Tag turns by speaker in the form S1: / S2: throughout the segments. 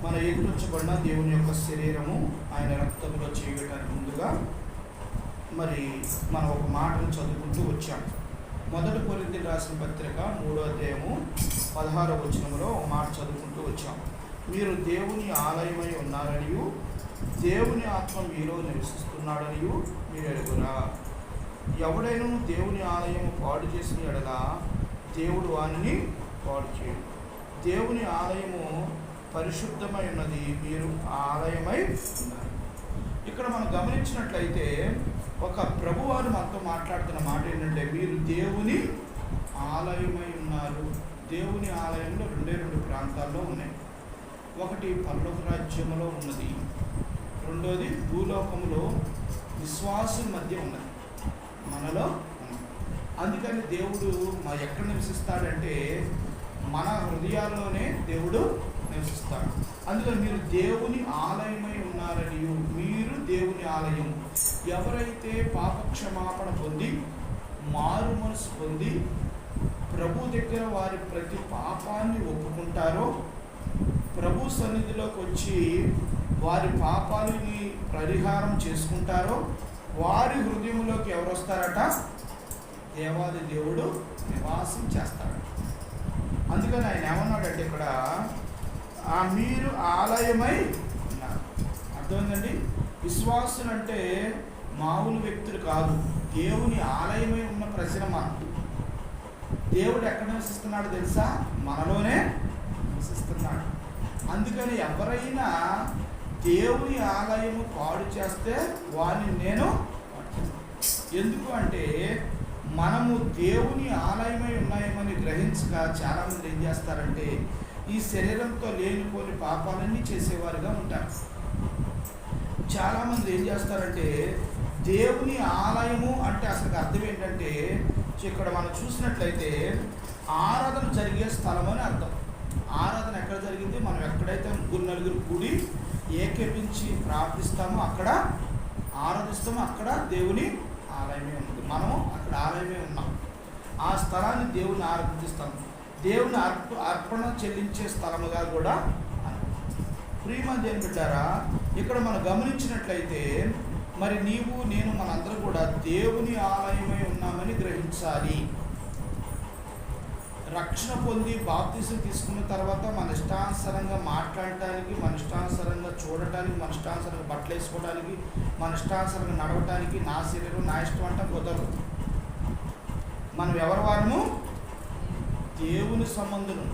S1: మన ఏర్పరచబడిన దేవుని యొక్క శరీరము ఆయన రక్తంలో చేయడానికి ముందుగా మరి మనం ఒక మాటను చదువుకుంటూ వచ్చాం. 1 కొరింథీయులకు రాసిన పత్రిక 3వ అధ్యాయము 16వ వచనంలో ఒక మాట చదువుకుంటూ వచ్చాం. మీరు దేవుని ఆలయమై ఉన్నారనియు దేవుని ఆత్మ మీలో నివసిస్తున్నాడనియు మీరు ఎరుగురా. ఎవడైనా దేవుని ఆలయము పాడు చేసిన ఎడల దేవుడు వానిని పాడు చేయడు. దేవుని ఆలయము పరిశుద్ధమై ఉన్నది, మీరు ఆలయమై ఉన్నారు. ఇక్కడ మనం గమనించినట్లయితే ఒక ప్రభువారు మనతో మాట్లాడుతున్న మాట ఏంటంటే, మీరు దేవుని ఆలయమై ఉన్నారు. దేవుని ఆలయంలో రెండు ప్రాంతాల్లో ఉన్నాయి. ఒకటి పరలోక రాజ్యములో ఉన్నది, రెండోది భూలోకములో విశ్వాసం మధ్య ఉన్నది, మనలో ఉన్నది. అందుకని దేవుడు ఎక్కడ నివసిస్తాడంటే మన హృదయాల్లోనే దేవుడు నివసిస్తాడు. అందుకని మీరు దేవుని ఆలయమై ఉన్నారని, మీరు దేవుని ఆలయం. ఎవరైతే పాపక్షమాపణ పొంది మారు మనసు పొంది ప్రభు దగ్గర వారి ప్రతి పాపాన్ని ఒప్పుకుంటారో, ప్రభు సన్నిధిలోకి వచ్చి వారి పాపాలని పరిహారం చేసుకుంటారో, వారి హృదయంలోకి ఎవరు వస్తారట? దేవాది దేవుడు నివాసం చేస్తాడు. అందుకని ఆయన ఏమన్నాడంటే ఇక్కడ మీరు ఆలయమై ఉన్నారు. అర్థమైందండి? విశ్వాసులు అంటే మామూలు వ్యక్తులు కాదు, దేవుని ఆలయమై ఉన్న ప్రజలు మనం. దేవుడు ఎక్కడ నివసిస్తున్నాడు తెలుసా? మనలోనే నివసిస్తున్నాడు. అందుకని ఎవరైనా దేవుని ఆలయము పాడు చేస్తే వారిని నేను పాడు చేస్తాను. ఎందుకు అంటే మనము దేవుని ఆలయమై ఉన్నాయమని గ్రహించక చాలామంది ఏం చేస్తారంటే ఈ శరీరంతో లేనిపోని పాపాలన్నీ చేసేవారుగా ఉంటారు. చాలామంది ఏం చేస్తారంటే దేవుని ఆలయము అంటే అసలు అర్థం ఏంటంటే, ఇక్కడ మనం చూసినట్లయితే ఆరాధన జరిగే స్థలం అని అర్థం. ఆరాధన ఎక్కడ జరిగింది? మనం ఎక్కడైతే 3-4 కూడి ఏకీపించి ప్రార్థిస్తామో, అక్కడ ఆరాధిస్తామో, అక్కడ దేవుని ఆలయమే ఉంది. మనము అక్కడ ఆలయమే ఉన్నాం. ఆ స్థలాన్ని దేవుని ఆరాధిస్తాము. దేవుని అర్పణ చెల్లించే స్థలముగా కూడా ప్రియమైన దేవుని బిడ్డారా, ఇక్కడ మనం గమనించినట్లయితే మరి నీవు నేను మనందరూ కూడా దేవుని ఆలయమై ఉన్నామని గ్రహించాలి. రక్షణ పొంది బాప్తిసం తీసుకున్న తర్వాత మన ఇష్టానుసారంగా మాట్లాడటానికి, మన ఇష్టానుసారంగా చూడటానికి, మన ఇష్టానుసారంగా బట్టలు వేసుకోవడానికి, మన ఇష్టానుసారంగా నడవటానికి, నా శరీరం నా ఇష్టం అంటే కుదరదు. మనం ఎవరి వారము? దేవుని సంబంధులు.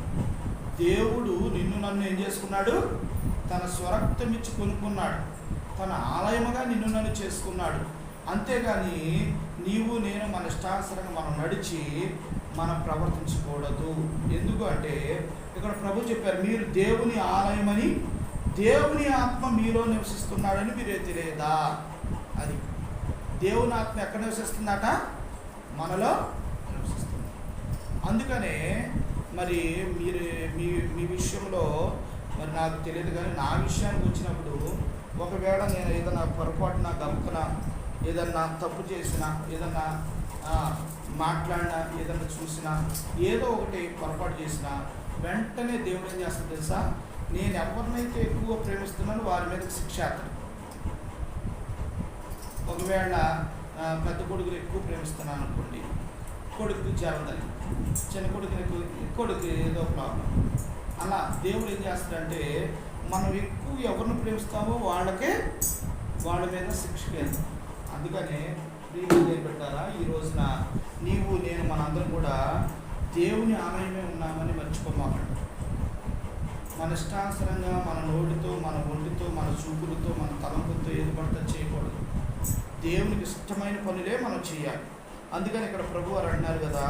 S1: దేవుడు నిన్ను నన్ను ఏం చేసుకున్నాడు? తన స్వరక్తం ఇచ్చి కొనుక్కున్నాడు. తన ఆలయముగా నిన్ను నన్ను చేసుకున్నాడు. అంతేగాని నీవు నేను మన ఇష్టానుసారంగా మనం నడిచి మనం ప్రవర్తించకూడదు. ఎందుకు అంటే ఇక్కడ ప్రభు చెప్పారు, మీరు దేవుని ఆలయమని, దేవుని ఆత్మ మీలో నివసిస్తున్నాడని మీరే తెలియదా? అది దేవుని ఆత్మ ఎక్కడ నివసిస్తుందట? మనలో నివసిస్తుంది. అందుకనే మరి మీరు మీ విషయంలో మరి నాకు తెలియదు, కానీ నా విషయానికి వచ్చినప్పుడు ఒకవేళ నేను ఏదైనా పొరపాటున గమకన ఏదన్నా తప్పు చేసినా, ఏదన్నా మాట్లాడినా, ఏదన్నా చూసినా, ఏదో ఒకటి పొరపాటు చేసినా వెంటనే దేవుడు ఏం చేస్తాడు తెలుసా? నేను ఎవరినైతే ఎక్కువ ప్రేమిస్తున్నానో వారి మీద శిక్షాత్రం. ఒకవేళ పెద్ద కొడుకుని ఎక్కువ ప్రేమిస్తున్నాను అనుకోండి, కొడుకు జరగదని, చిన్న కొడుకు ఏదో ప్రాబ్లం. అలా దేవుడు ఏం చేస్తాడంటే మనం ఎక్కువ ఎవరిని ప్రేమిస్తామో వాళ్ళ మీద శిక్షకి వెళ్తాం. అందుకనే ప్రియమైన పెట్టారా, ఈ రోజున నీవు నేను మనందరం కూడా దేవుని ఆలయమే ఉన్నామని మర్చిపోమాకండి. మన ఇష్టానుసరంగా మన నోటితో, మన ఒంటితో, మన చూపులతో, మన తలంపులతో ఏది పడితే చేయకూడదు. దేవునికి ఇష్టమైన పనులే మనం చేయాలి. అందుకని ఇక్కడ ప్రభు వారు అంటున్నారు కదా,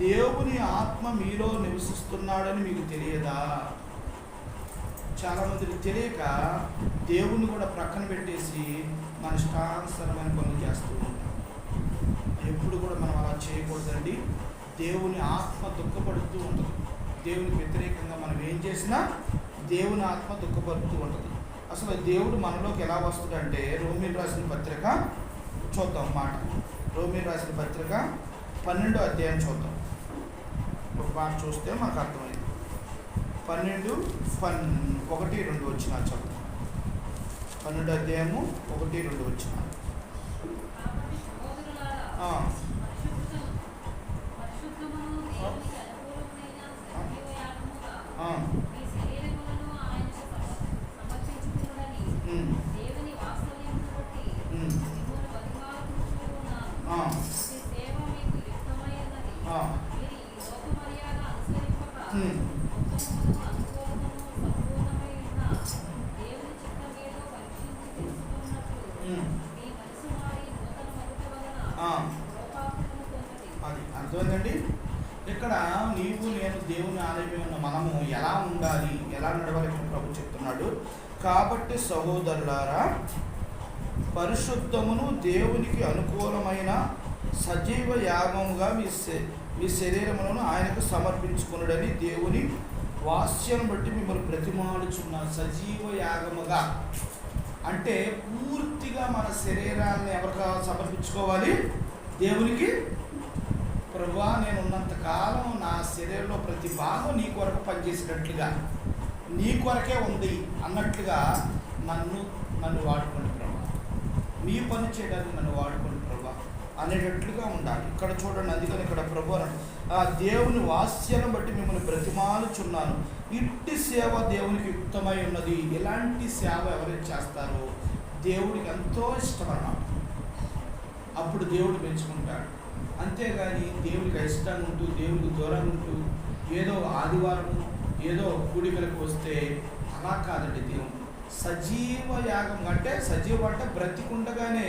S1: దేవుని ఆత్మ మీలో నివసిస్తున్నాడని మీకు తెలియదా? చాలామందికి తెలియక దేవుని కూడా ప్రక్కన పెట్టేసి మన ఇష్టానుసరమైన పనులు చేస్తూ ఉంటాం. ఎప్పుడు కూడా మనం అలా చేయకూడదండి. దేవుని ఆత్మ దుఃఖపడుతూ ఉంటుంది. దేవునికి వ్యతిరేకంగా మనం ఏం చేసినా దేవుని ఆత్మ దుఃఖపడుతూ ఉంటుంది. అసలు దేవుడు మనలోకి ఎలా వస్తుందంటే, రోమీయులకు రాసిన పత్రిక చూద్దాం మాట. రోమీయులకు రాసిన పత్రిక 12వ అధ్యాయం చూద్దాం. ఒక మాట చూస్తే మనకు అర్థమైంది. 1:1-2 వచ్చిన చదువు. 12 అధ్యాయము 1-2 వచ్చిన. అది అర్థమైందండి. ఇక్కడ నీవు నేను దేవుని ఆలయమే ఉన్న మనము ఎలా ఉండాలి, ఎలా నడవాలి ప్రభు చెప్తున్నాడు. కాబట్టి సహోదరులారా, పరిశుద్ధమును దేవునికి అనుకూలమైన సజీవ యాగముగా మీ శరీరములను ఆయనకు సమర్పించుకున్నాడని దేవుని వాక్యం బట్టి మిమ్మల్ని ప్రతిమాడుచున్న. సజీవ యాగముగా అంటే పూర్తిగా మన శరీరాన్ని ఎవరికి సమర్పించుకోవాలి? దేవునికి. ప్రభువా, నేను ఉన్నంతకాలం నా శరీరంలో ప్రతి భాగం నీ కొరకు పనిచేసినట్లుగా, నీ కొరకే ఉంది అన్నట్లుగా నన్ను వాడుకోండి ప్రభా, మీ పని చేయడానికి నన్ను వాడుకోండి ప్రభా అనేటట్లుగా ఉండాలి. ఇక్కడ చూడండి, అందుకని ఇక్కడ ప్రభు దేవుని వాక్యం బట్టి మిమ్మల్ని బ్రతిమాలుచున్నాను. ఇట్టి సేవ దేవునికి యుక్తమై ఉన్నది. ఇలాంటి సేవ ఎవరైతే చేస్తారో దేవుడికి ఎంతో ఇష్టమన్నమాట. అప్పుడు దేవుడు పెంచుకుంటాడు. అంతేగాని దేవుడికి ఇష్టంగా ఉంటూ దేవుడికి దూరంగా ఉంటూ ఏదో ఆదివారము ఏదో కూడికలకు వస్తే అలా కాదండి. దేవుడు సజీవ యాగం అంటే, సజీవం అంటే బ్రతికుండగానే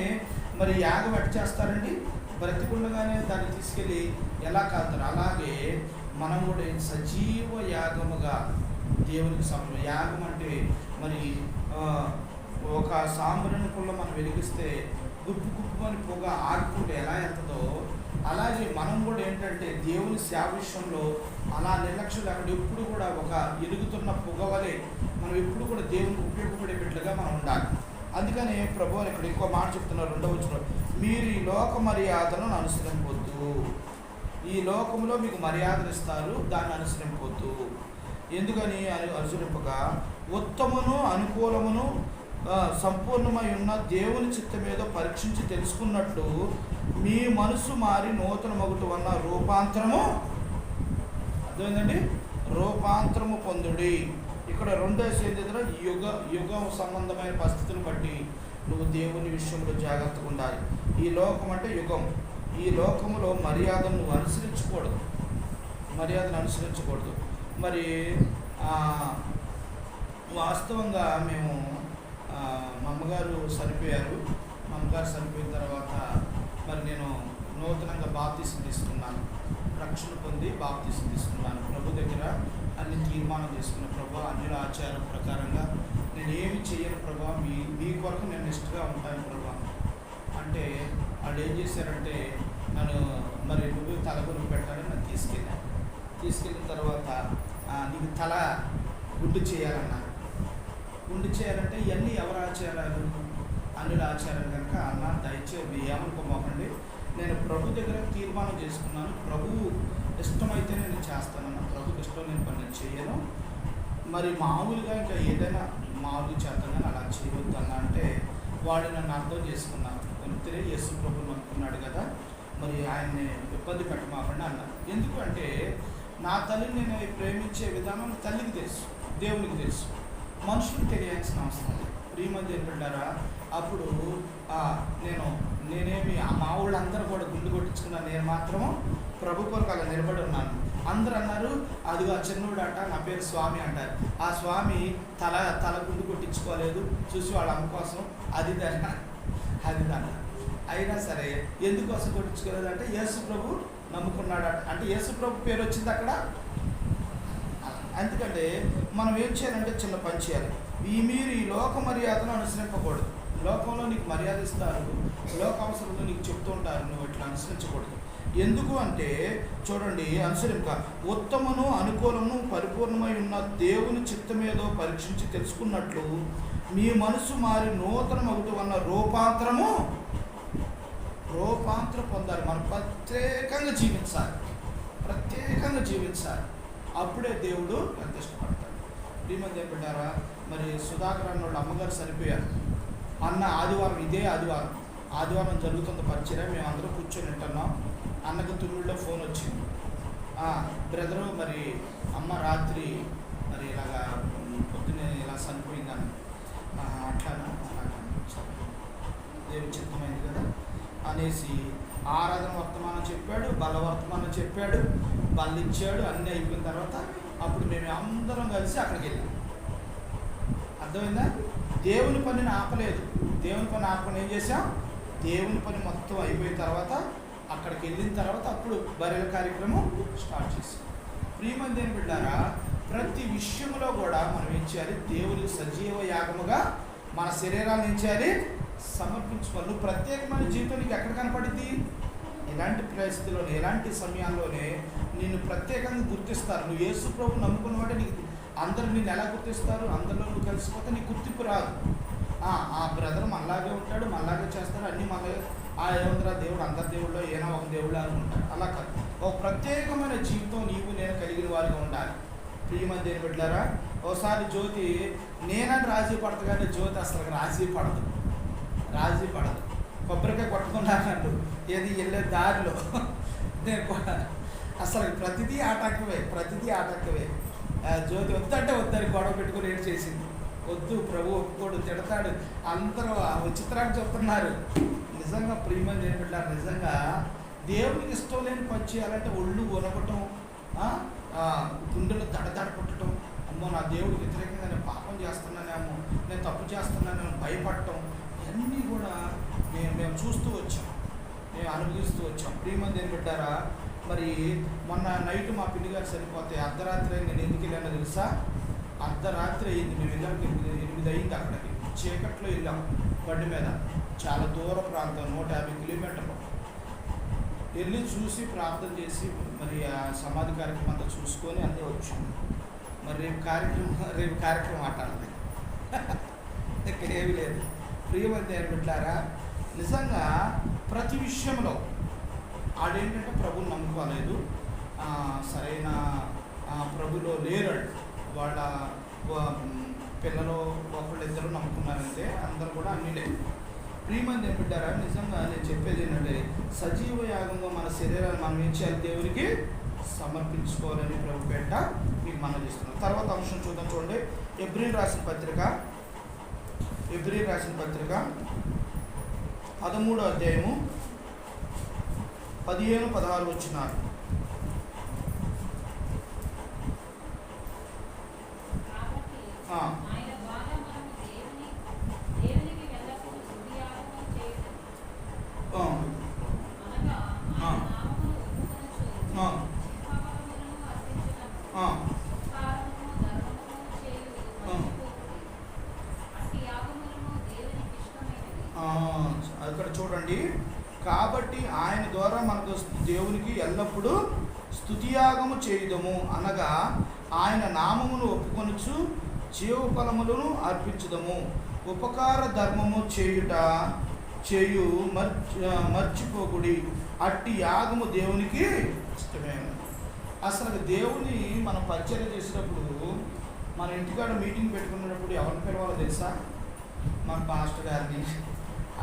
S1: మరి యాగం ఎట్ చేస్తారండి? బ్రతికుండగానే దాన్ని తీసుకెళ్ళి ఎలా కాదుతారు. అలాగే మనం కూడా సజీవ యాగముగా దేవునికి యాగం అంటే మరి ఒక సాంబ్రాణి పుల్ల మనం వెలిగిస్తే గుప్పుమని పొగ ఆడుకుంటే ఎలా వెళ్తుందో, అలాగే మనం కూడా ఏంటంటే దేవుని సేవ విషయంలో అలా నిర్లక్ష్యం లేకుండా ఎప్పుడు కూడా ఒక ఎలుగుతున్న పొగ వలె మనం ఎప్పుడు కూడా దేవునికి ఉపయోగపడే బిడ్డలుగా మనం ఉండాలి. అందుకని ప్రభువు ఇక్కడ ఇంకో మాట చెప్తున్నారు 2వ వచనంలో, మీరు ఈ లోక మర్యాదలను అనుసరింపొద్దు. ఈ లోకంలో మీకు మర్యాదలు ఇస్తారు, దాన్ని అనుసరింపొద్దు. ఎందుకని అనుసరింపగా ఉత్తమను అనుకూలమును సంపూర్ణమై ఉన్న దేవుని చిత్తమేదో పరీక్షించి తెలుసుకున్నట్లు మీ మనసు మారి నూతన మగుట వల్ల రూపాంతరము, అర్థమైందండి, రూపాంతరము పొందుడి. ఇక్కడ 2వ యుగ సంబంధమైన పరిస్థితిని బట్టి నువ్వు దేవుని విషయంలో జాగ్రత్తగా ఉండాలి. ఈ లోకం అంటే యుగం. ఈ లోకములో మర్యాదను నువ్వు అనుసరించకూడదు. మరి వాస్తవంగా మేము మా అమ్మగారు చనిపోయారు. మా అమ్మగారు చనిపోయిన తర్వాత మరి నేను నూతనంగా బాప్తీసం తీసుకున్నాను. రక్షణ పొంది బాప్తీసం తీసుకున్నాను. ప్రభు దగ్గర అన్ని తీర్మానం చేసుకున్న ప్రభు అన్ని ఆచారం ప్రకారంగా నేను ఏమి చేయను ప్రభా, మీ కొరకు నేను నిష్ఠగా ఉంటాను ప్రభా అంటే వాళ్ళు ఏం చేశారంటే నన్ను మరి నువ్వు తలకొనికి పెట్టాలని నన్ను తీసుకెళ్ళిన తర్వాత నీకు తల గుండు చేయాలన్నారు. గుండు చేయాలంటే ఇవన్నీ ఎవరు ఆచారాలు? అన్ని ఆచారాలు కనుక అన్న దయచేసి ఏమనుకోమాకండి, నేను ప్రభు దగ్గర తీర్మానం చేసుకున్నాను. ప్రభువు ఇష్టమైతే నేను చేస్తానన్న, ప్రభుకి ఇష్టం నేను పని చేయను. మరి మామూలుగా ఇంకా ఏదైనా మామూలుగా చేస్తాను కానీ అలా చేయవద్దు అన్న అంటే వాడు నన్ను అర్థం చేసుకున్నాను. అంతే యేసు ప్రభువుని అనుకున్నాడు కదా, మరి ఆయన్ని ఇబ్బంది పెట్టమాకండి అన్నారు. ఎందుకు అంటే నా తల్లిని నేను ప్రేమించే విధానం తల్లికి తెలుసు, దేవునికి తెలుసు, మనుషులకు తెలియాల్సిన అవసరం లేదు. ప్రియమంది ఏంటంటారా, అప్పుడు నేనేమి మా వాళ్ళందరూ కూడా గుండు కొట్టించుకున్నాను, నేను మాత్రము ప్రభు కొరకు అలా నిలబడి ఉన్నాను. అందరూ అన్నారు అది ఆ చిన్నోడు అంట, నా పేరు స్వామి అంటారు. ఆ స్వామి తల గుండు కొట్టించుకోలేదు, చూసి వాళ్ళ అమ్మ కోసం అది దాన్ని అయినా సరే ఎందుకోసం కొట్టించుకోలేదు అంటే యేసు ప్రభు నమ్ముకున్నాడు అంటే యేసు ప్రభు పేరు వచ్చింది అక్కడ. ఎందుకంటే మనం ఏం చేయాలంటే చిన్న పని చేయాలి. మీరు ఈ లోక మర్యాదను అనుసరింపకూడదు. లోకంలో నీకు మర్యాద ఇస్తారు, లోక అవసరంలో నీకు చెప్తూ ఉంటారు, నువ్వు ఇట్లా అనుసరించకూడదు. ఎందుకు అంటే చూడండి, అనుసరింప ఉత్తమను అనుకూలము పరిపూర్ణమై ఉన్న దేవుని చిత్తమేదో పరీక్షించి తెలుసుకున్నట్లు మీ మనసు మారి నూతన మగుట వల్ల రూపాంతరం పొందాలి. మనం ప్రత్యేకంగా జీవించాలి. అప్పుడే దేవుడు ఎంత ఇష్టపడతాడు. ప్రియమంది ఏమంటారా, మరి సుధాకర్ అన్న వాళ్ళ అమ్మగారు చనిపోయారు. అన్న ఆదివారం, ఇదే ఆదివారం జరుగుతున్న పరిచయం, మేము అందరం కూర్చొని వింటున్నాం. అన్నకు తుమ్మిడిలో ఫోన్ వచ్చింది, బ్రదరు మరి అమ్మ రాత్రి మరి ఇలాగా పొద్దున్నే ఇలా చనిపోయిందని. అట్లానా, దేవుని చిత్తమైంది కదా అనేసి ఆరాధన వర్తమానం చెప్పాడు, బల వర్తమానం చెప్పాడు, బళ్ళు ఇచ్చాడు. అన్నీ అయిపోయిన తర్వాత అప్పుడు మేము అందరం కలిసి అక్కడికి వెళ్ళాం. అర్థమైందా? దేవుని పనిని ఆపలేదు. దేవుని పని ఆపని ఏం చేసాం, దేవుని పని మొత్తం అయిపోయిన తర్వాత అక్కడికి వెళ్ళిన తర్వాత అప్పుడు బర్రెల కార్యక్రమం స్టార్ట్ చేసాం. ప్రియమంది దేని బిడ్డారా, ప్రతి విషయంలో కూడా మనం ఏం చేయాలి, దేవుని సజీవ యాగముగా మన శరీరాన్ని ఏం చేయాలి, సమర్పించుకోవాలి. నువ్వు ప్రత్యేకమైన జీవితం నీకు ఎక్కడ కనపడింది? ఎలాంటి పరిస్థితుల్లోనే, ఎలాంటి సమయాల్లోనే నిన్ను ప్రత్యేకంగా గుర్తిస్తారు. నువ్వు యేసు ప్రభువు నమ్ముకున్న వాటే నీకు అందరూ నిన్ను ఎలా గుర్తిస్తారు? అందరిలో నువ్వు కలిసిపోతే నీకు గుర్తింపు రాదు. ఆ బ్రదర్ మనలాగే ఉంటాడు, మనలాగే చేస్తాడు, అన్నీ మనలాగే, ఏముందిరా దేవుడు అందరి దేవుళ్ళో ఏదో ఒక దేవుడు అని ఉంటాడు. అలా కాదు, ఒక ప్రత్యేకమైన జీవితం నీవు నేను కలిగిన వారిగా ఉండాలి. ప్రియమంది దేని బిడ్డారా, ఓసారి జ్యోతి నేనని రాజీ పడదు, కానీ జ్యోతి అసలు రాజీ పడదు. కొబ్బరికాయ కొట్టుకున్నాను ఏది వెళ్ళే దారిలో నేను అసలు ప్రతిదీ ఆటంకమే. జ్యోతి వద్దంటే వద్దని గొడవ పెట్టుకుని ఏం చేసింది, వద్దు ప్రభు ఒప్పుకోడు, తిడతాడు, అందరూ విచిత్రాన్ని చెప్తున్నారు. నిజంగా ప్రియమంది ఏం పెట్టారు, నిజంగా దేవునికి ఇష్టం లేని పని చేయాలంటే ఒళ్ళు వనకటం, గుండెలు దడదడ కొట్టడం, అమ్మో నా దేవుడికి వ్యతిరేకంగా నేను పాపం చేస్తున్నానేమో, నేను తప్పు చేస్తున్నానేమో భయపడటం, ఇవన్నీ కూడా మేము చూస్తూ వచ్చాం, మేము అనుభవిస్తూ వచ్చాం. ప్రియమంది ఏం పెట్టారా, మరి మొన్న నైట్ మా పిల్లి గారు సరిపోతే అర్ధరాత్రి నేను ఎందుకు వెళ్ళానో తెలుసా? అర్ధరాత్రి అయింది, మేము వెళ్ళాం 8 అయింది. అక్కడికి చీకట్లో వెళ్ళాం బండి మీద, చాలా దూర ప్రాంతం, 150 కిలోమీటర్లు వెళ్ళి చూసి ప్రార్థన చేసి మరి ఆ సమాధి కార్యక్రమం అంతా చూసుకొని అన్నీ వచ్చాం. మరి రేపు కార్యక్రమం మాట్లాడాలి, ఇక్కడ ఏమీ లేదు. ప్రియమంది ఏమిట్లారా, నిజంగా ప్రతి విషయంలో ఆడేంటంటే ప్రభుని నమ్ముకోలేదు, సరైన ప్రభులో లేరాడు. వాళ్ళ పిల్లలు ఒకళ్ళిద్దరు నమ్ముకున్నారంటే అందరూ కూడా అన్నీ లేదు. ప్రియమంది ఏం బిడ్డారా, నిజంగా నేను చెప్పేది ఏంటంటే సజీవ యాగంగా మన శరీరాన్ని మనం ఏం చేయాలి, దేవునికి సమర్పించుకోవాలని ప్రభు పేట మీకు మనం చేస్తున్నాం. తర్వాత అంశం చూద్దాం, చూడండి. ఎబ్రీలు రాసిన పత్రిక 13వ అధ్యాయము 15-16 వచ్చినారు. అక్కడ చూడండి, కాబట్టి ఆయన ద్వారా మనకు దేవునికి ఎల్లప్పుడూ స్తుతియాగము చేయుదము, అనగా ఆయన నామమును ఒప్పుకొనుచు జీవఫలములను అర్పించుదము, ఉపకార ధర్మము చేయు మర్చిపోకుడి, అట్టి యాగము దేవునికి ఇష్టమే. అసలు దేవుని మనం పరిచర్య చేసినప్పుడు, మన ఇంటికాడ మీటింగ్ పెట్టుకున్నప్పుడు ఎవరిని పిలవాలో తెలుసా? మన పాస్టర్ గారిని,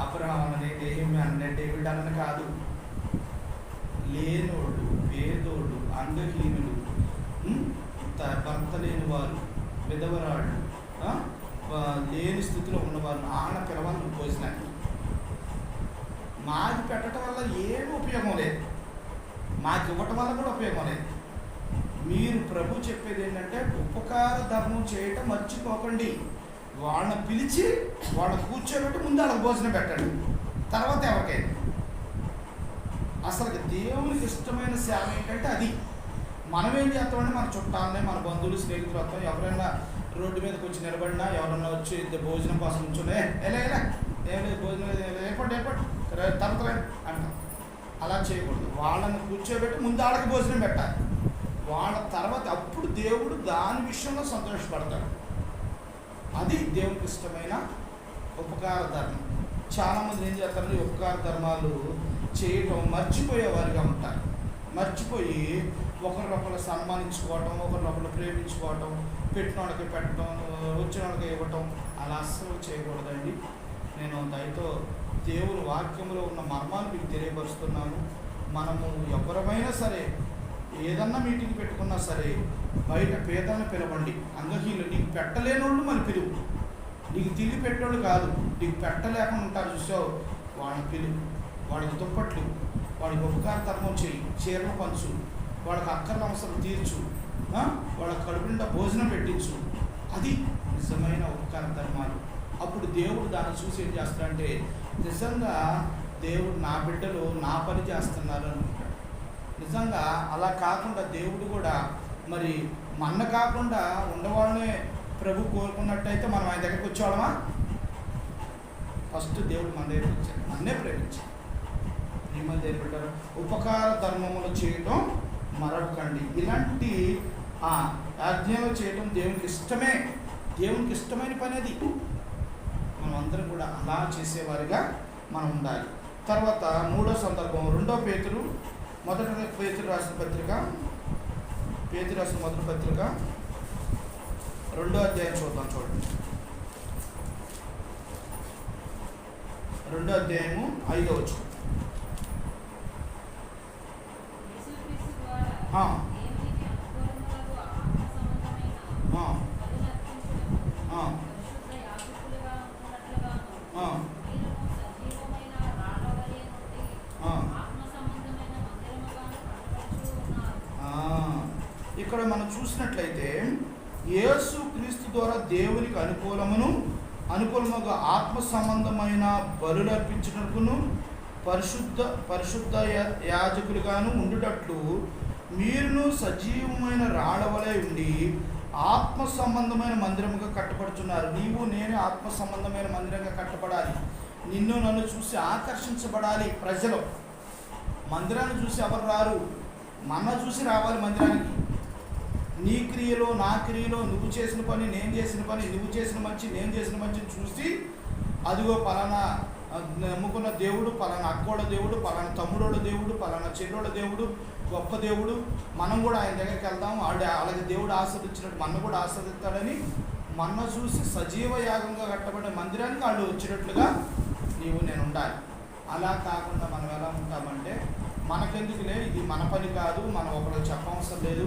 S1: అబ్రహాం అనే, నెహెమ్యా డేవిడ్ అన్న కాదు, లేనోళ్ళు, పేదోళ్ళు, అంగహీనులు, భర్త లేని వారు, విధవరాళ్ళు, లేని స్థితిలో ఉన్నవారు ఆయన పిలవాలి భోజనానికి. మాకు పెట్టడం వల్ల ఏమీ ఉపయోగం లేదు, మాకు ఇవ్వటం వల్ల కూడా ఉపయోగం లేదు. మీరు ప్రభు చెప్పేది ఏంటంటే ఉపకార ధర్మం చేయటం మర్చిపోకండి. వాళ్ళని పిలిచి వాళ్ళని కూర్చోబెట్టి ముందు వాళ్ళకి భోజనం పెట్టండి, తర్వాత ఎవరికైనా. అసలు దేవునికి ఇష్టమైన సేవ ఏంటంటే అది. మనం ఏం చేస్తామంటే మన చుట్టాలని, మన బంధువులు, స్నేహితులు వస్తాం, ఎవరైనా రోడ్డు మీదకి వచ్చి నిలబడినా, ఎవరన్నా వచ్చి భోజనం కోసం ఉంచునే ఎలా ఏం లేదు భోజనం ఏర్పాటు తర్వాత అంటాం. అలా చేయకూడదు. వాళ్ళని కూర్చోబెట్టి ముందు వాళ్ళకి భోజనం పెట్టాలి, వాళ్ళ తర్వాత అప్పుడు దేవుడు దాని విషయంలో సంతోషపడతాడు. అది దేవునికి ఇష్టమైన ఉపకార ధర్మం. చాలామంది ఏం చేస్తారంటే ఉపకార ధర్మాలు చేయటం మర్చిపోయేవారిగా ఉంటారు. మర్చిపోయి ఒకరినొకరు సన్మానించుకోవటం, ఒకరినొకరు ప్రేమించుకోవటం, పెట్టిన వాళ్ళకి పెట్టడం, వచ్చిన వాళ్ళకి ఇవ్వటం అలా అస్సలు చేయకూడదండి. నేను దయతో దేవుని వాక్యంలో ఉన్న మర్మాలు మీకు తెలియపరుస్తున్నాను. మనము ఎవరమైనా సరే ఏదన్నా మీటింగ్ పెట్టుకున్నా సరే బయట పేదలను పిలవండి. అంగహీనులు, నీకు పెట్టలేని వాళ్ళు మళ్ళీ పిలువు. నీకు తిరిగి పెట్టేవాళ్ళు కాదు, నీకు పెట్టలేకుండా ఉంటారు చూసావు, వాళ్ళని పిలువు. వాళ్ళకి దుప్పట్లు, వాడికి ఉపకార ధర్మం చేయి, చీరలు పంచు, వాళ్ళకి అక్కర్ల అవసరం తీర్చు, వాళ్ళకి కడుపు నిండా భోజనం పెట్టించు. అది నిజమైన ఉపకార ధర్మాలు. అప్పుడు దేవుడు దాన్ని చూసి ఏం చేస్తాడంటే, నిజంగా దేవుడు నా బిడ్డలు నా పని చేస్తున్నారు అనుకుంటాడు. నిజంగా అలా కాకుండా దేవుడు కూడా మరి మన్న కాకుండా ఉండవాళ్ళనే ప్రభు కోరుకున్నట్టయితే మనం ఆయన దగ్గరికి వచ్చేవాళ్ళమా? ఫస్ట్ దేవుడు మన దగ్గరికి వచ్చాడు, మన్నే ప్రేమించాడు. ఏమని తెలిపెట్టారు? ఉపకార ధర్మములు చేయటం మరొకండి. ఇలాంటి ఆజ్ఞలు చేయటం దేవునికి ఇష్టమే, దేవునికి ఇష్టమైన పని అది. మనం అందరం కూడా అలా చేసేవారిగా మనం ఉండాలి. తర్వాత మూడో సందర్భం, 2 పేతురు రాసిన పత్రిక, పేతురు రాసిన మొదటి పత్రిక 2వ అధ్యాయం చూద్దాం. చూడండి, 2వ అధ్యాయము 5వ వచనం. ఇక్కడ మనం చూసినట్లయితే యేసు క్రీస్తు ద్వారా దేవునికి అనుకూలముగా ఆత్మ సంబంధమైన బలులు అర్పించుటకును పరిశుద్ధ యాజకులుగాను ఉండుటట్లు మీరును సజీవమైన రాళ్ళవలే ఉండి ఆత్మ సంబంధమైన మందిరముగా కట్టబడుతున్నారు. నీవు నేను ఆత్మ సంబంధమైన మందిరంగా కట్టబడాలి. నిన్ను నన్ను చూసి ఆకర్షించబడాలి ప్రజలు. మందిరాన్ని చూసి ఎవరు రారు, మన చూసి రావాలి మందిరానికి. నీ క్రియలో నా క్రియలో, నువ్వు చేసిన పని నేను చేసిన పని, నువ్వు చేసిన మంచి నేను చేసిన మంచిని చూసి, అదిగో పలానా నమ్ముకున్న దేవుడు, పలానా అక్కోడ దేవుడు, పలానా తమ్ముడోడ దేవుడు, పలానా చెల్లోడ దేవుడు, గొప్ప దేవుడు, మనం కూడా ఆయన దగ్గరికి వెళ్దాం, అలాగే దేవుడు ఆస్వాదించినట్టు మన కూడా ఆస్వాదిస్తాడని మన చూసి సజీవ యాగంగా కట్టబడే మందిరానికి వాళ్ళు వచ్చినట్లుగా నీవు నేను ఉండాలి. అలా కాకుండా మనం ఎలా ఉంటామంటే, మనకెందుకులే, ఇది మన పని కాదు, మనం ఒకరికి చెప్పవసరం లేదు,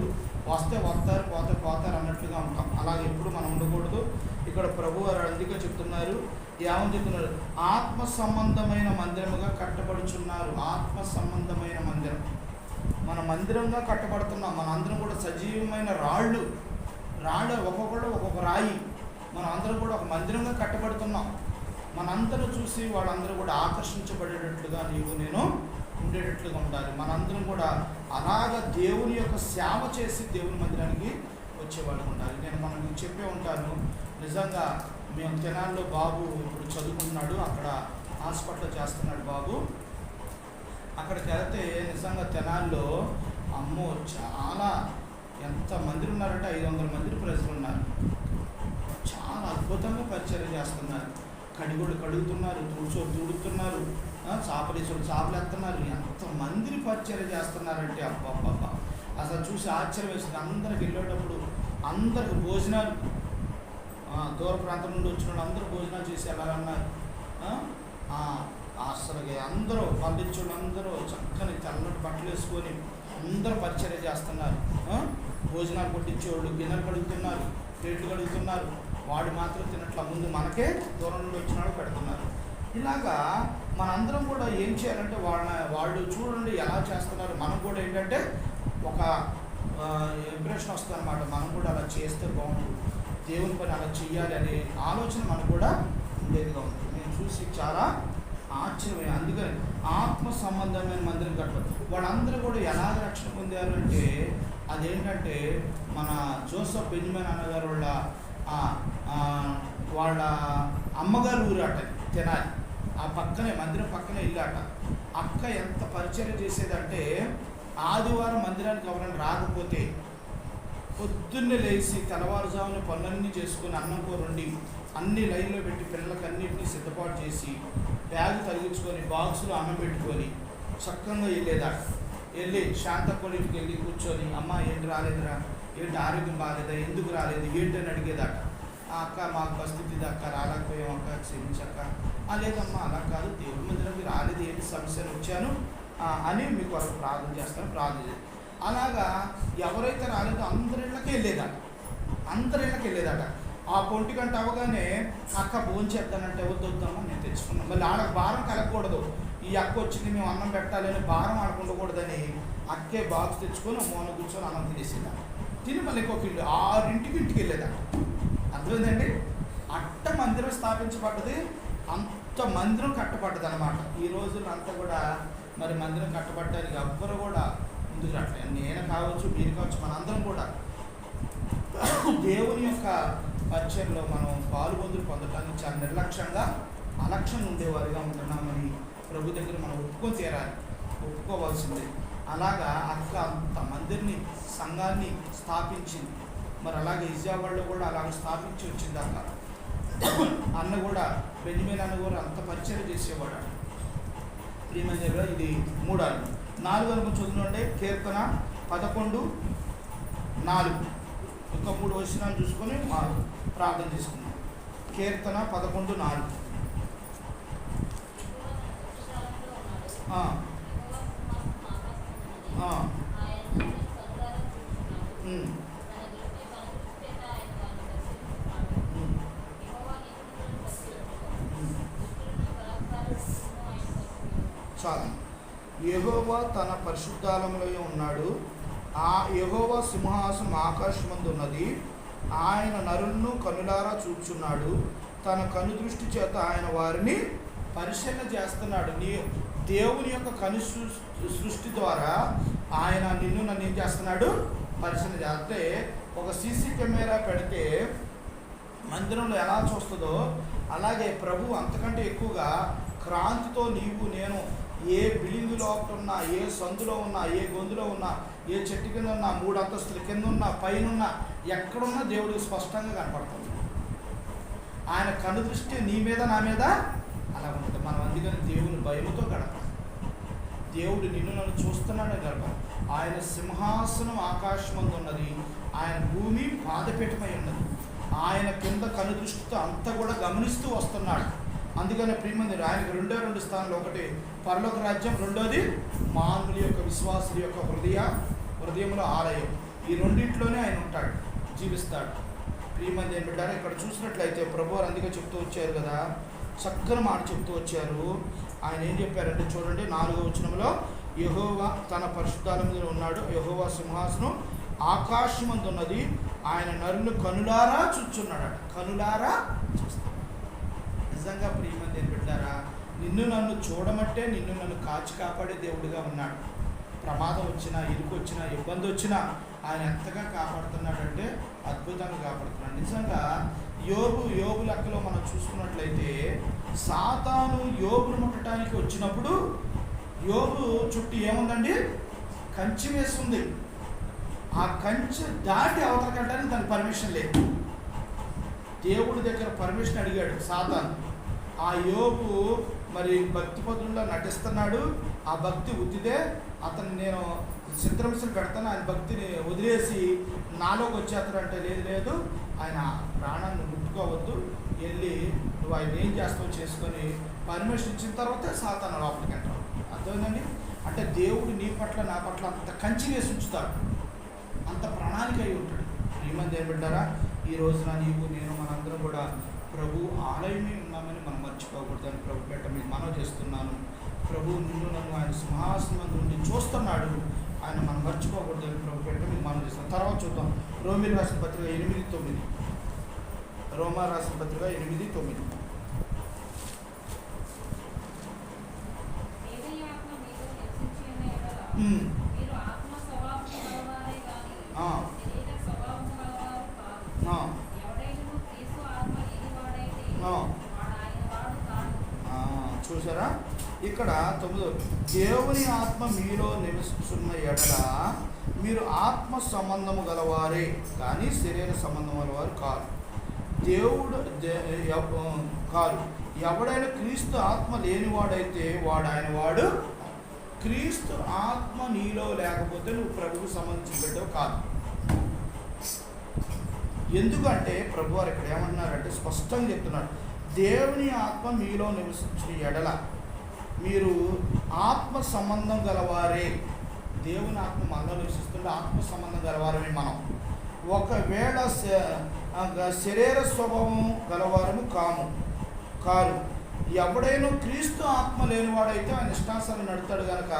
S1: వస్తే వస్తారు పోతారు అన్నట్లుగా ఉంటాం. అలాగే ఎప్పుడు మనం ఉండకూడదు. ఇక్కడ ప్రభు వారు అందుకే చెప్తున్నారు, ఏమని చెప్తున్నారు? ఆత్మ సంబంధమైన మందిరముగా కట్టబడుచున్నారు. ఆత్మ సంబంధమైన మందిరం, మన మందిరంగా కట్టబడుతున్నాం. మన అందరం కూడా సజీవమైన రాళ్ళు ఒక్కొక్కళ్ళు ఒక్కొక్క రాయి, మనం అందరం కూడా ఒక మందిరంగా కట్టబడుతున్నాం. మనందరూ చూసి వాళ్ళందరూ కూడా ఆకర్షించబడేటట్లుగా నీవు నేను ఉండేటట్లుగా ఉండాలి. మనందరం కూడా అలాగ దేవుని యొక్క సేవ చేసి దేవుని మందిరానికి వచ్చేవాళ్ళు ఉండాలి. నేను మనకు చెప్పే ఉంటాను, నిజంగా మేము తెనాల్లో బాబు ఇప్పుడు చదువుకుంటున్నాడు, అక్కడ హాస్పిటల్ చేస్తున్నాడు బాబు. అక్కడికి వెళ్తే నిజంగా తెనాల్లో అమ్మో చాలా ఎంతమంది ఉన్నారంటే 500 మంది ప్రజలు ఉన్నారు. చాలా అద్భుతంగా పరిచయం చేస్తున్నారు. కడిగుడు కడుగుతున్నారు, తుడుతున్నారు, చాపలేసుడు చాపలు ఎత్తున్నారు. ఎంతమందిని పరిచయం చేస్తున్నారంటే అబ్బా అసలు చూసి ఆశ్చర్యం వేస్తుంది. అందరికి వెళ్ళేటప్పుడు అందరికి భోజనాలు, దూర ప్రాంతం నుండి వచ్చిన వాళ్ళు అందరూ భోజనాలు చేసి వెళ్ళాలన్నారు. అసలు అందరూ పండించోళ్ళు అందరూ చక్కని తెల్లటి బట్టలు వేసుకొని అందరూ పరిచయం చేస్తున్నారు. భోజనాలు కొట్టించేవాళ్ళు గిన్నెలు కడుగుతున్నారు, ప్లేట్లు కడుగుతున్నారు. వాడు మాత్రం తినట్ల ముందు మనకే దూరం నుండి వచ్చినాడు పెడుతున్నారు. ఇలాగా మనందరం కూడా ఏం చేయాలంటే వాళ్ళు చూడండి ఎలా చేస్తున్నారు. మనం కూడా ఏంటంటే ఒక ఇంప్రెషన్ వస్తుంది అన్నమాట. మనం కూడా అలా చేస్తే బాగుంటుంది, దేవుని పని అలా చెయ్యాలి అనే ఆలోచన మనకు కూడా ఉండేదిగా ఉంటుంది. నేను చూసి చాలా ఆశ్చర్యమైన, అందుకని ఆత్మ సంబంధమైన మందిరం కట్టడం. వాళ్ళందరూ కూడా ఎలాగ రక్షణ పొందారు అంటే, అదేంటంటే మన జోసెఫ్ బెంజమిన్ అన్నగారు వాళ్ళ అమ్మగారు ఊరు అట తెనాలి. ఆ పక్కనే మందిరం పక్కనే ఇల్లు అట. అక్క ఎంత పరిచయం చేసేదంటే, ఆదివారం మందిరానికి ఎవరైనా రాకపోతే పొద్దున్నే లేచి తెల్లవారుజామున పనులన్నీ చేసుకొని అన్నం కూర వండి అన్ని లైన్లో పెట్టి పిల్లలకి అన్నింటినీ సిద్ధపాటు చేసి బ్యాగ్ తగిలించుకొని బాక్సులో అన్నం పెట్టుకొని చక్కగా వెళ్ళేదాట. వెళ్ళి శాంతకోళ్ళకి వెళ్ళి కూర్చొని, అమ్మ ఏంటి రాలేదురా, ఏంటి ఆరోగ్యం బాగాలేదా, ఎందుకు రాలేదు ఏంటని అడిగేదట. అక్క మాకు పరిస్థితి ఇది అక్క, రాలేకపోయాం అక్క, క్షమించక్క. లేదమ్మా అలా కాదు, దేవుడి మందిరంకి రాలేదు, ఏంటి సమస్యను వచ్చాను అని మీకు వరకు ప్రార్థన చేస్తాను, ప్రార్థన చేస్తాను. అలాగా ఎవరైతే రాలేదో అందరిళ్ళకి వెళ్ళేదట. ఆ 1 అవ్వగానే అక్క భోజనం చేద్దానంటే వద్దొద్దమ్మా నేను తెచ్చుకున్నాను. మళ్ళీ ఆడకు భారం కలగకూడదు, ఈ అక్క వచ్చింది మేము అన్నం పెట్టాలని భారం ఆడుకుండకూడదని అక్కే బాక్స్ తెచ్చుకొని మోన కూర్చొని అన్నం తినేసిందా. తిని మళ్ళీ ఇంకొక ఇల్లు 6 ఇంటికి వెళ్ళేదట. అర్థమైందండి. అట్ట మందిరం స్థాపించబడ్డది, అంత మందిరం కట్టబడ్డది అనమాట. ఈ రోజుల్లో అంతా కూడా మరి మందిరం కట్టబడ్డానికి ఎవ్వరు కూడా ముందుకు రావట్లేదు. నేను కావచ్చు, మీరు కావచ్చు, మనందరం కూడా దేవుని యొక్క పరిచయంలో మనం పాలుపొందులు పొందడానికి చాలా నిర్లక్ష్యంగా అలక్ష్యంగా ఉండేవారుగా ఉంటున్నామని ప్రభు దగ్గర మనం ఒప్పుకోవాల్సిందే. అలాగా అక్క అంత మందిర్ని, సంఘాన్ని స్థాపించింది. మరి అలాగే విజయవాడలో కూడా అలాగ స్థాపించి వచ్చింది అక్క. అన్న కూడా బెంజమిన్ అన్న కూడా అంత పరిచయం చేసేవాడు. ప్రియమందిరంలో ఇది 3 4 చదువునండి. కీర్తన 11:4 ఇంకా 3 వచనాలు చూసుకొని ప్రార్థన చేసుకున్నాం. కీర్తన 11:4. చాలా యెహోవా తన పరిశుద్ధాలయంలో ఉన్నాడు. ఆ యెహోవా సింహాసనం ఆకాశమందు ఉన్నది. ఆయన నరులను కనులారా చూచున్నాడు. తన కనుదృష్టి చేత ఆయన వారిని పరిశీలన చేస్తున్నాడు. దేవుని యొక్క సృష్టి ద్వారా ఆయన నిన్ను నన్ను ఏం చేస్తున్నాడు, పరిశీలన చేస్తే. ఒక సీసీ కెమెరా పెడితే మందిరంలో ఎలా చూస్తుందో అలాగే ప్రభు అంతకంటే ఎక్కువగా క్రాంతితో నీవు నేను ఏ బిల్డింగ్ లోపల ఉన్నా, ఏ సందులో ఉన్నా, ఏ గొంతులో ఉన్నా, ఏ చెట్టు కింద ఉన్నా, 3 అంతస్తుల కింద ఉన్నా, పైన ఉన్నా, ఎక్కడున్నా దేవుడికి స్పష్టంగా కనపడుతుంది. ఆయన కనుదృష్టి నీ మీద నా మీద అలా ఉంటుంది. మనం అందుకని దేవుని భయముతో గడపాలి. దేవుడు నిన్ను నన్ను చూస్తున్నాడని గడపాలి. ఆయన సింహాసనం ఆకాశమందు ఉన్నది, ఆయన భూమి పాదపీఠమై ఉన్నది. ఆయన కింద కనుదృష్టితో అంతా కూడా గమనిస్తూ వస్తున్నాడు. అందుకనే ప్రియమందిరం ఆయనకు 2 స్థానంలో, ఒకటి పరలోక రాజ్యం, 2వది మానవుల యొక్క విశ్వాసుల యొక్క హృదయంలో ఆలయం. ఈ రెండింటిలోనే ఆయన ఉంటాడు, జీవిస్తాడు. ప్రియమందిరం బిడ్డారా, ఇక్కడ చూసినట్లయితే ప్రభువారు అందుకే చెప్తూ వచ్చారు కదా, చక్కని మాట చెప్తూ వచ్చారు. ఆయన ఏం చెప్పారంటే చూడండి 4వ వచనంలో, యెహోవా తన పరిశుద్ధాలయంలో ఉన్నాడు. యెహోవా సింహాసనం ఆకాశమందు ఉన్నది. ఆయన నరులు కనులారా చూచున్నాడట. కనులారా చూస్తాడు. నిజంగా ప్రియమందిరం బిడ్డారా, నిన్ను నన్ను చూడమంటే నిన్ను నన్ను కాచి కాపాడే దేవుడిగా ఉన్నాడు. ప్రమాదం వచ్చినా, ఇరుకు వచ్చినా, ఇబ్బంది వచ్చినా ఆయన ఎంతగా కాపాడుతున్నాడంటే అద్భుతంగా కాపాడుతున్నాడు. నిజంగా యోబు లెక్కలో మనం చూసుకున్నట్లయితే సాతాను యోబును ముట్టడానికి వచ్చినప్పుడు యోబు చుట్టూ ఏముందండి, కంచె వేస్తుంది. ఆ కంచె దాటి అవతలకట్టడానికి దానికి పర్మిషన్ లేదు. దేవుడి దగ్గర పర్మిషన్ అడిగాడు సాతాను. ఆ యోబు మరి భక్తి పదుల్లో నటిస్తున్నాడు. ఆ భక్తి ఉద్దిదే, అతను నేను చిత్రహింసలు పెడతాను, ఆయన భక్తిని వదిలేసి నాలోకి వచ్చేస్తాడంటే లేదు, ఆయన ప్రాణాన్ని ముట్టుకోవద్దు, వెళ్ళి నువ్వు ఆయన ఏం చేస్తావు చేసుకొని పర్మిషన్ ఇచ్చిన తర్వాతే సాతాను లోపలికి అంటావు. అర్థమైందండి. అంటే దేవుడు నీ పట్ల నా పట్ల అంత కంచి వేసి ఉంచుతాడు, అంత ప్రణాళిక అయి ఉంటాడు. ప్రియమంది ఏమంటారా, ఈ రోజున నీవు నేను మనందరం కూడా ప్రభు ఆలయమే ఉన్నామని మనం మర్చిపోకూడదని ప్రభు పెట్ట మీకు మనవి చేస్తున్నాను. ప్రభు నిన్ను నన్ను ఆయన సింహాసనం నుండి చూస్తున్నాడు, ఆయన మనం మర్చిపోకూడదని ప్రభు పెట్ట మీకు మనవి చేస్తున్నాం. తర్వాత చూద్దాం. రోమీయులకు రాసిన పత్రిక 8:9. రోమా రాసిన పత్రిక 8:9. చూసారా, ఇక్కడ 9, దేవుని ఆత్మ మీలో నివసిస్తున్న ఎడల మీరు ఆత్మ సంబంధము గలవారే కానీ శరీర సంబంధం గలవారు కాదు. దేవుడు కాదు. ఎవడైనా క్రీస్తు ఆత్మ లేనివాడైతే వాడు ఆయన వాడు. క్రీస్తు ఆత్మ నీలో లేకపోతే నువ్వు ప్రభువుకు సంబంధించిన బిడ్డవు కాదు. ఎందుకంటే ప్రభు వారు ఇక్కడ ఏమంటున్నారంటే స్పష్టంగా చెప్తున్నాడు, దేవుని ఆత్మ మీలో నివసించిన ఎడల మీరు ఆత్మ సంబంధం గలవారే. దేవుని ఆత్మ మనలో నివసిస్తుంటే ఆత్మ సంబంధం గలవారమే మనం. ఒకవేళ శరీర స్వభావం గలవారము కారు. ఎవడైనా క్రీస్తు ఆత్మ లేనివాడైతే ఆయన ఇష్టానుసారం నడుతాడు కనుక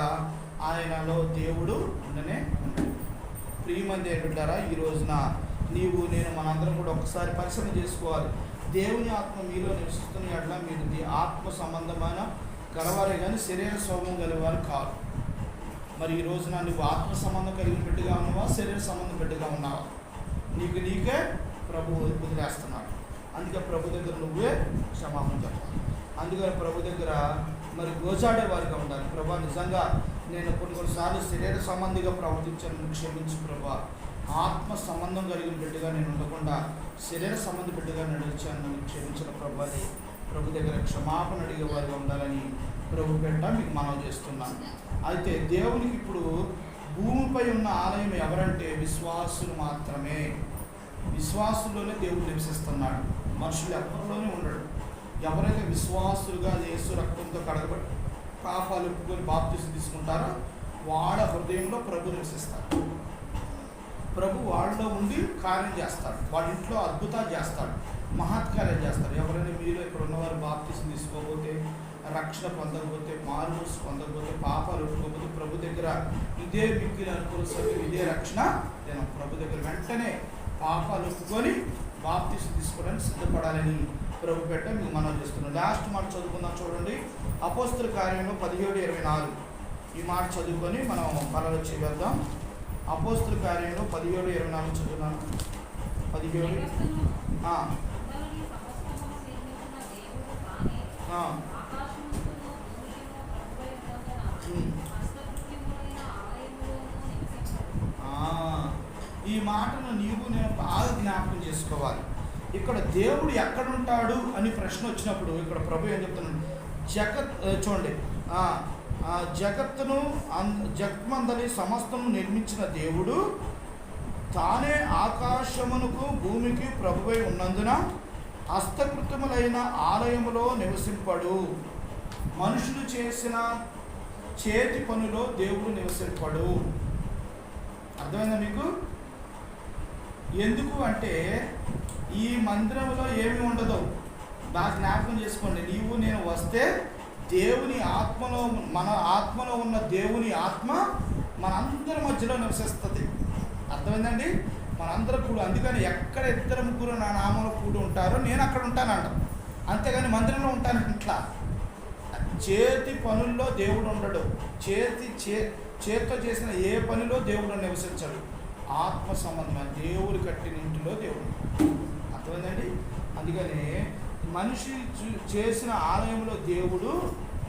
S1: ఆయనలో దేవుడు ఉండనే ఉన్నాడు. ప్రియమంది ఏంటారా, ఈ రోజున నీవు నేను మనందరం కూడా ఒకసారి పరిశీలన చేసుకోవాలి. దేవుని ఆత్మ మీలో నివసిస్తున్న అట్లా మీరు ఆత్మ సంబంధమైన గలవారే కానీ శరీర స్వభావం గలవారు కాదు. మరి ఈ రోజున నువ్వు ఆత్మ సంబంధం కలిగిన బిడ్డగా ఉన్నావా, శరీర సంబంధం బిడ్డగా ఉన్నావా? నీకే ప్రభు వదిలేస్తున్నాడు. అందుకే ప్రభు దగ్గర నువ్వే క్షమాపణ చెప్పాలి. అందుకని ప్రభు దగ్గర మరి గోచాడే వారిగా ఉండాలి. ప్రభా, నిజంగా నేను కొన్నిసార్లు శరీర సంబంధిగా ప్రవర్తించాను, క్షమించి ప్రభా. ఆత్మ సంబంధం కలిగిన బిడ్డగా నేను ఉండకుండా శరీర సంబంధ బిడ్డగా నడిచాను, క్షమించిన ప్రభాది ప్రభు దగ్గర క్షమాపణ అడిగే వారిగా ఉండాలని ప్రభు పెట్ట మీకు మనవి చేస్తున్నాను. అయితే దేవునికి ఇప్పుడు భూమిపై ఉన్న ఆలయం ఎవరంటే విశ్వాసులు మాత్రమే. విశ్వాసుల్లోనే దేవుడు నివసిస్తున్నాడు, మనుషులు ఎవరిలోనే ఉండడు. ఎవరైతే విశ్వాసులుగా యేసు రక్తంతో కడగబడి పాపాలు ఒప్పుకొని బాప్తిసం తీసుకుంటారో వాళ్ళ హృదయంలో ప్రభు నివసిస్తాడు. ప్రభు వాళ్ళలో ఉండి కార్యం చేస్తాడు, వాళ్ళ ఇంట్లో అద్భుతాలు చేస్తాడు, మహత్కార్యం చేస్తాడు. ఎవరైనా మీరు ఇక్కడ ఉన్నవారు బాప్తిసం తీసుకోకపోతే, రక్షణ పొందకపోతే, మారుమూసు పొందకపోతే, పాపాలు ఒప్పుకోకపోతే ప్రభు దగ్గర ఇదే మిక్కిలి అనుకూల సమయం, ఇదే రక్షణ నేను ప్రభు దగ్గర వెంటనే పాపాలు ఒప్పుకొని బాప్తిసం తీసుకోవడానికి సిద్ధపడాలని ప్రభు పెట్ట మీకు మనం చేస్తున్నాం. లాస్ట్ మాట చదువుకుందాం చూడండి, అపోస్తల కార్యంలో 17:24 ఈ మాట చదువుకొని మనం పనులు చేద్దాం. అపోస్తల కార్యంలో 17:24 చదువున్నాను. 17 ఈ మాటను నీవు నేను బాగా జ్ఞాపకం చేసుకోవాలి. ఇక్కడ దేవుడు ఎక్కడుంటాడు అని ప్రశ్న వచ్చినప్పుడు ఇక్కడ ప్రభు ఏం చెప్తున్నాడు, చూడండి, జగత్మందలి సమస్తము నిర్మించిన దేవుడు తానే ఆకాశమునకు భూమికి ప్రభువై ఉన్నందున హస్తకృతములైన ఆలయములో నివసింపడు. మనుషులు చేసిన చేతి పనిలో దేవుడు నివసింపడు. అర్థమైందా మీకు? ఎందుకు అంటే ఈ మందిరంలో ఏమి ఉండదు. బాగా జ్ఞాపకం చేసుకోండి, నీవు నేను వస్తే దేవుని ఆత్మలో, మన ఆత్మలో ఉన్న దేవుని ఆత్మ మనందరి మధ్యలో నివసిస్తుంది. అర్థమైందండి? మనందరూ కూడా. అందుకని ఎక్కడ ఇద్దరు ముగ్గురు నా నామంలో కూడి ఉంటారో నేను అక్కడ ఉంటానంట, అంతేగాని మందిరంలో ఉంటాను ఇట్లా. చేతి పనుల్లో దేవుడు ఉండడు. చేతితో చేసిన ఏ పనిలో దేవుడు నివసించడు. ఆత్మ సంబంధమైన దేవుడు కట్టిన ఇంటిలో దేవుడు. అర్థమైందండి? అందుకని మనిషి చేసిన ఆలయంలో దేవుడు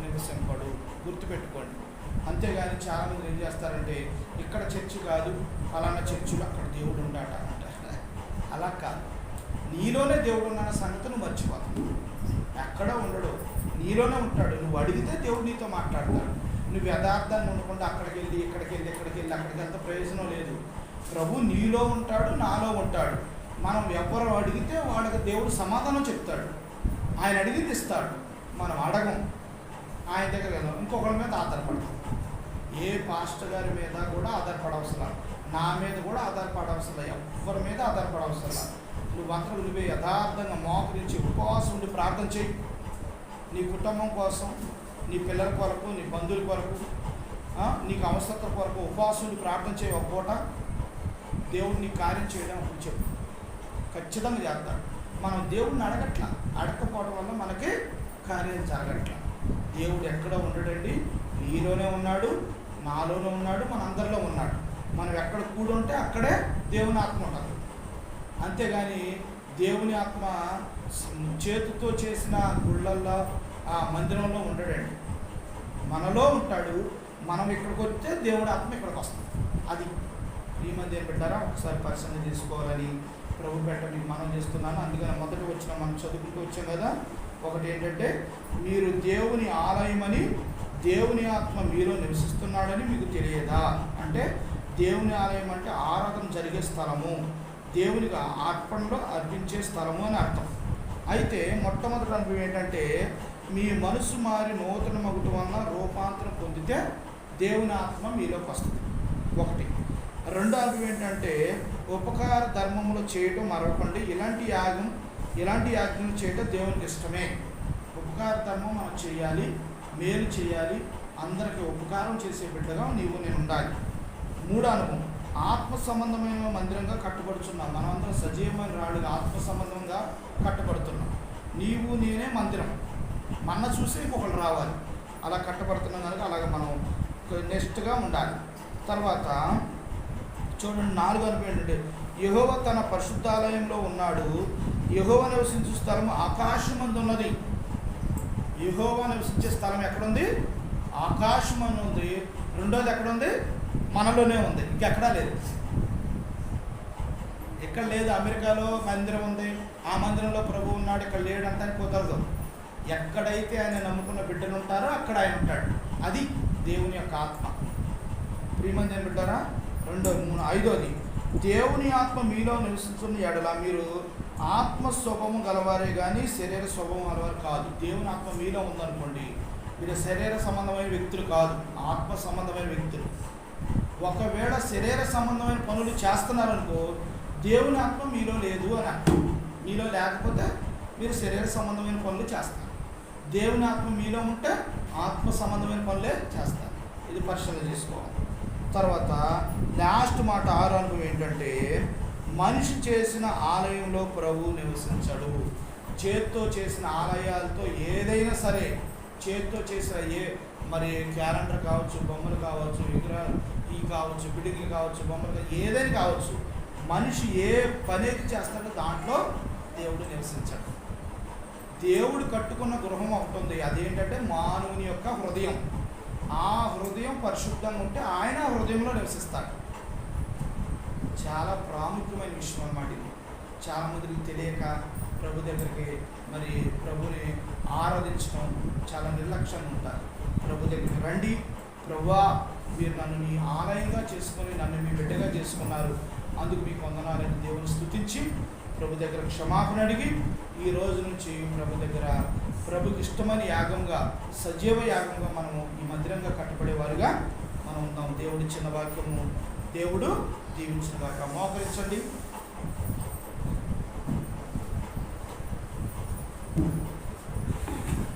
S1: నివసింపడు, గుర్తుపెట్టుకోండి. అంతేగాని చాలామంది ఏం చేస్తారంటే ఇక్కడ చర్చి కాదు, ఫలానా చర్చిలో అక్కడ దేవుడు ఉంటాట అంటారు. అలా కాదు. నీలోనే దేవుడు ఉన్న సంగతిని మర్చిపోతావు. ఎక్కడ ఉండడు, నీలోనే ఉంటాడు. నువ్వు అడిగితే దేవుడు నీతో మాట్లాడతాడు. నువ్వు యథార్థాన్ని ఉండకుండా అక్కడికి వెళ్ళి ఇక్కడికి అక్కడికి అంత ప్రయోజనం లేదు. ప్రభు నీలో ఉంటాడు, నాలో ఉంటాడు. మనం ఎవరు అడిగితే వాళ్ళకి దేవుడు సమాధానం చెప్తాడు. ఆయన అడిగింది ఇస్తాడు, మనం అడగం. ఆయన దగ్గర వెళ్దాం, ఇంకొకరి మీద ఆధారపడతాం. ఏ పాస్టర్ గారి మీద కూడా ఆధారపడవసరం, నా మీద కూడా ఆధారపడవసరం, ఎవరి మీద ఆధారపడవసరం. నువ్వే యథార్థంగా మోకరించి ఉపవాసం ఉండి ప్రార్థన చేయి. నీ కుటుంబం కోసం, నీ పిల్లల కొరకు, నీ బంధువుల కొరకు, నీకు అవసరత కొరకు ఉపవాసం ఉండి ప్రార్థన చేయి. ఒక పూట దేవుడు నీ కార్యం చేయడం అప్పుడు చెప్పు, ఖచ్చితంగా చేస్తాడు. మనం దేవుడిని అడగకపోవడం వల్ల మనకి కార్యం జరగట్లా. దేవుడు ఎక్కడ ఉండడండి? నీలోనే ఉన్నాడు, నాలోనే ఉన్నాడు, మనందరిలో ఉన్నాడు. మనం ఎక్కడ కూడి ఉంటే అక్కడే దేవుని ఆత్మ ఉండదు. అంతేగాని దేవుని ఆత్మ చేతితో చేసిన గుళ్ళల్లో ఆ మందిరంలో ఉండడండి. మనలో ఉంటాడు. మనం ఇక్కడికి వస్తే దేవుడి ఆత్మ ఇక్కడికి వస్తుంది. అది ఈ మంది ఏం పెట్టారా ఒకసారి పరిశీలన చేసుకోవాలని ప్రభు పెట్టని మనం చేస్తున్నాను. అందుకని మొదటి వచ్చిన మనం చదువుకుంటూ వచ్చాం కదా. ఒకటి ఏంటంటే, మీరు దేవుని ఆలయమని, దేవుని ఆత్మ మీలో నివసిస్తున్నాడని మీకు తెలియదా అంటే, దేవుని ఆలయం అంటే ఆరాధన జరిగే స్థలము, దేవునికి అర్పణలో అర్పించే స్థలము అని అర్థం. అయితే మొట్టమొదటి అనుభవం ఏంటంటే మీ మనసు మారి నూతన మగుట వలన రూపాంతరం పొందితే దేవుని ఆత్మ మీలోకి వస్తుంది. ఒకటి. రెండో అనుభవం ఏంటంటే ఉపకార ధర్మములు చేయటం మరవకండి. ఇలాంటి యాజ్ఞలు చేయటం దేవునికి ఇష్టమే. ఉపకార ధర్మం మనం చేయాలి, మేలు చేయాలి, అందరికీ ఉపకారం చేసే బిడ్డగా నీవు నేను ఉండాలి. మూడో అనుభవం ఆత్మ సంబంధమైన మందిరంగా కట్టబడుతున్నాం. మనమందరం సజీవమైన రాళ్ళుగా ఆత్మ సంబంధంగా కట్టబడుతున్నాం. నీవు నేనే మందిరం. మన చూసి ఇంకొకరు రావాలి. అలా కట్టబడుతున్నాం కనుక అలాగ మనం నెక్స్ట్గా ఉండాలి. తర్వాత చూడండి, 4వ అనుభవం ఏంటంటే యెహోవా తన పరిశుద్ధాలయంలో ఉన్నాడు. యెహోవా నివసించే స్థలం ఆకాశమందు ఉన్నది. యెహోవా నివసించే స్థలం ఎక్కడుంది? ఆకాశమందు ఉంది. రెండోది ఎక్కడుంది? మనలోనే ఉంది, ఇంకెక్కడా లేదు. ఇక్కడ లేదు. అమెరికాలో మందిరం ఉంది, ఆ మందిరంలో ప్రభువు ఉన్నాడు, ఇక్కడ లేడంతా కుదరదు. ఎక్కడైతే ఆయన నమ్ముకున్న బిడ్డలు ఉంటారో అక్కడ ఆయన ఉంటాడు. అది దేవుని యొక్క ఆత్మ. ప్రియమంది ఏం బిడ్డారా? 2, 3, 5వది దేవుని ఆత్మ మీలో నివసించున్న ఎడల మీరు ఆత్మ స్వభావం గలవారే కానీ శరీర స్వభావం గలవారు కాదు. దేవుని ఆత్మ మీలో ఉందనుకోండి, మీరు శరీర సంబంధమైన వ్యక్తులు కాదు, ఆత్మ సంబంధమైన వ్యక్తులు. ఒకవేళ శరీర సంబంధమైన పనులు చేస్తున్నారనుకో, దేవుని ఆత్మ మీలో లేదు అని అర్థం. మీలో లేకపోతే మీరు శరీర సంబంధమైన పనులు చేస్తారు. దేవుని ఆత్మ మీలో ఉంటే ఆత్మ సంబంధమైన పనులే చేస్తారు. ఇది పరిశీలన చేసుకోవాలి. తర్వాత లాస్ట్ మాట 6 అనుభవం ఏంటంటే మనిషి చేసిన ఆలయంలో ప్రభువు నివసించడు. చేత్తో చేసిన ఆలయాలతో ఏదైనా సరే, చేత్తో చేసిన మరి క్యాలెండర్ కావచ్చు, బొమ్మలు కావచ్చు, విగ్రహాలు కావచ్చు, బిల్డింగ్లు కావచ్చు, బొమ్మలు ఏదైనా కావచ్చు, మనిషి ఏ పని అయితే చేస్తాడో దాంట్లో దేవుడు నివసించాడు. దేవుడు కట్టుకున్న గృహం ఒకటి ఉంది, అదేంటంటే మానవుని యొక్క హృదయం. ఆ హృదయం పరిశుద్ధంగా ఉంటే ఆయన హృదయంలో నివసిస్తాడు. చాలా ప్రాముఖ్యమైన విషయం అన్నమాట ఇది. చాలామందికి తెలియక ప్రభు దగ్గరికి మరి ప్రభుని ఆరాధించడం చాలా నిర్లక్ష్యంగా ఉంటారు. ప్రభు దగ్గరికి రండి, ప్రభువా మీరు నన్ను మీ ఆలయంగా చేసుకొని నన్ను మీ బిడ్డగా చేసుకున్నారు, అందుకు మీకు వందనాలని దేవుని స్తుతించి ప్రభు దగ్గర క్షమాపణ అడిగి ఈ రోజు నుంచి ప్రభు దగ్గర ప్రభుకి ఇష్టమైన యాగంగా, సజీవ యాగంగా మనము ఈ మందిరంగా కట్టబడేవారుగా మనం ఉందాం. దేవుడి చిన్న వాక్యము దేవుడు దీవించిన దాకా మోకరించండి.